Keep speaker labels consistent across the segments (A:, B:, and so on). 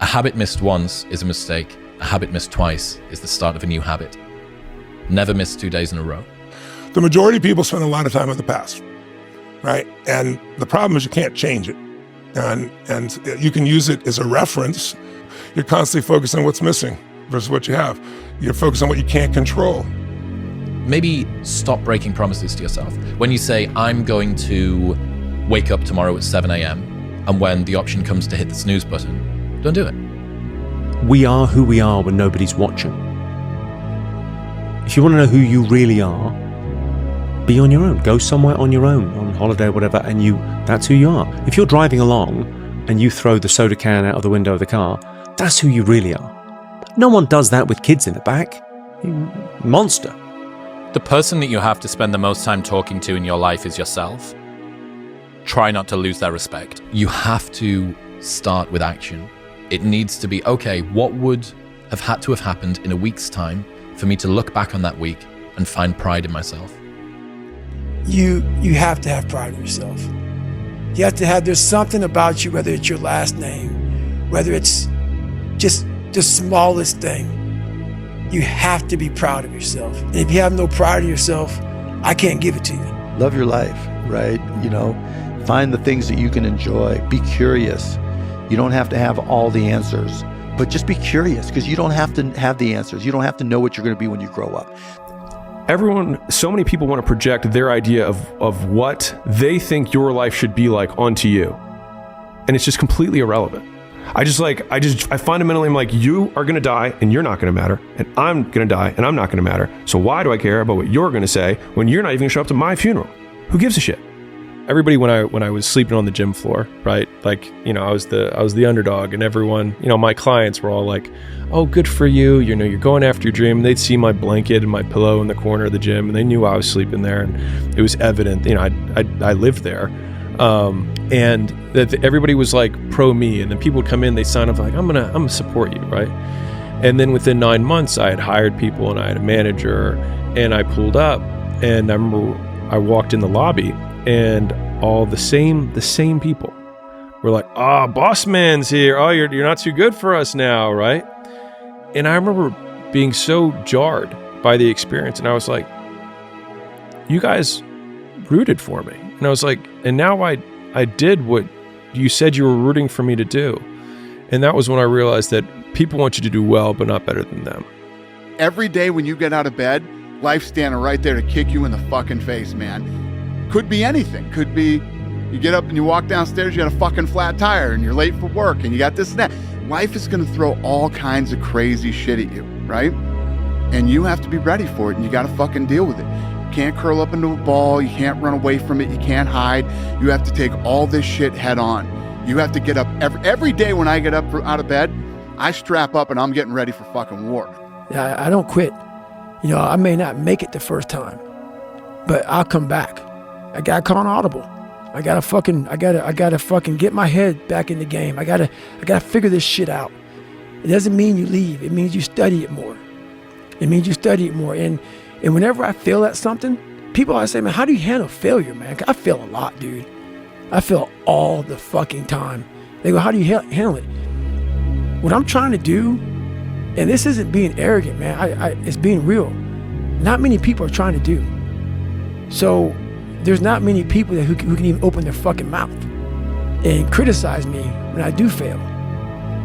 A: A habit missed once is a mistake. A habit missed twice is the start of a new habit. Never miss 2 days in a row.
B: The majority of people spend a lot of time in the past, right? And the problem is you can't change it. And you can use it as a reference. You're constantly focused on what's missing versus what you have. You're focused on what you can't control.
A: Maybe stop breaking promises to yourself. When you say, I'm going to wake up tomorrow at 7 a.m., and when the option comes to hit the snooze button, don't do it.
C: We are who we are when nobody's watching. If you want to know who you really are, be on your own. Go somewhere on your own, on holiday or whatever, and that's who you are. If you're driving along and you throw the soda can out of the window of the car, that's who you really are. No one does that with kids in the back. Monster.
D: The person that you have to spend the most time talking to in your life is yourself. Try not to lose their respect.
A: You have to start with action. It needs to be, okay, what would have had to have happened in a week's time for me to look back on that week and find pride in myself?
E: You have to have pride in yourself. You have to have, there's something about you, whether it's your last name, whether it's just the smallest thing. You have to be proud of yourself. And if you have no pride in yourself, I can't give it to you.
F: Love your life, right? Find the things that you can enjoy. Be curious. You don't have to have all the answers, but just be curious, because you don't have to have the answers. You don't have to know what you're going to be when you grow up.
G: So many people want to project their idea of what they think your life should be like onto you. And it's just completely irrelevant. I fundamentally am like, you are going to die and you're not going to matter. And I'm going to die and I'm not going to matter. So why do I care about what you're going to say when you're not even going to show up to my funeral? Who gives a shit? Everybody, when I was sleeping on the gym floor, right? I was the underdog, and everyone, my clients were all like, oh, good for you. You're going after your dream. And they'd see my blanket and my pillow in the corner of the gym, and they knew I was sleeping there. And it was evident, I lived there. And that everybody was like pro me, and then people would come in, they sign up like, I'm gonna support you, right? And then within 9 months, I had hired people and I had a manager, and I pulled up, and I remember I walked in the lobby, and all the same people were like, oh, boss man's here. Oh, you're not too good for us now, right? And I remember being so jarred by the experience, and I was like, you guys rooted for me. And I was like, and now I did what you said you were rooting for me to do. And that was when I realized that people want you to do well, but not better than them.
H: Every day when you get out of bed, life's standing right there to kick you in the fucking face, man. Could be anything. Could be you get up and you walk downstairs, you got a fucking flat tire and you're late for work and you got this and that. Life is going to throw all kinds of crazy shit at you, right? And you have to be ready for it, and you got to fucking deal with it. You can't curl up into a ball. You can't run away from it. You can't hide. You have to take all this shit head on. You have to get up every day. When I get up out of bed, I strap up and I'm getting ready for fucking war.
E: I don't quit. I may not make it the first time, but I'll come back. I gotta call an audible. I gotta fucking get my head back in the game. I gotta figure this shit out. It doesn't mean you leave. It means you study it more. And whenever I fail at something, people always say, man, how do you handle failure, man? I fail a lot, dude. I fail all the fucking time. They go, how do you handle it? What I'm trying to do, and this isn't being arrogant, man. It's being real. Not many people are trying to do. So there's not many people who can even open their fucking mouth and criticize me when I do fail.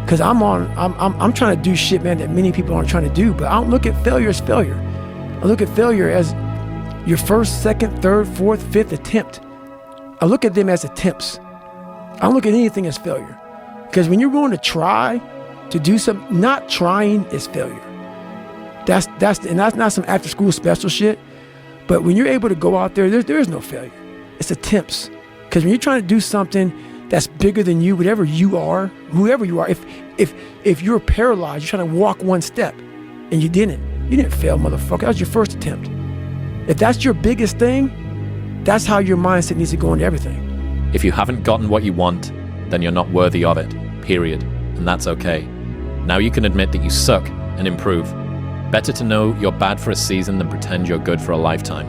E: Cause I'm trying to do shit, man, that many people aren't trying to do. But I don't look at failure as failure. I look at failure as your first, second, third, fourth, fifth attempt. I look at them as attempts. I don't look at anything as failure. Because when you're going to try to do something, not trying is failure. That's not some after school special shit. But when you're able to go out there, there is no failure. It's attempts. Because when you're trying to do something that's bigger than you, whatever you are, whoever you are, if you're paralyzed, you're trying to walk one step and you didn't fail, motherfucker. That was your first attempt. If that's your biggest thing, that's how your mindset needs to go into everything.
D: If you haven't gotten what you want, then you're not worthy of it, period. And that's okay. Now you can admit that you suck and improve. Better to know you're bad for a season than pretend you're good for a lifetime.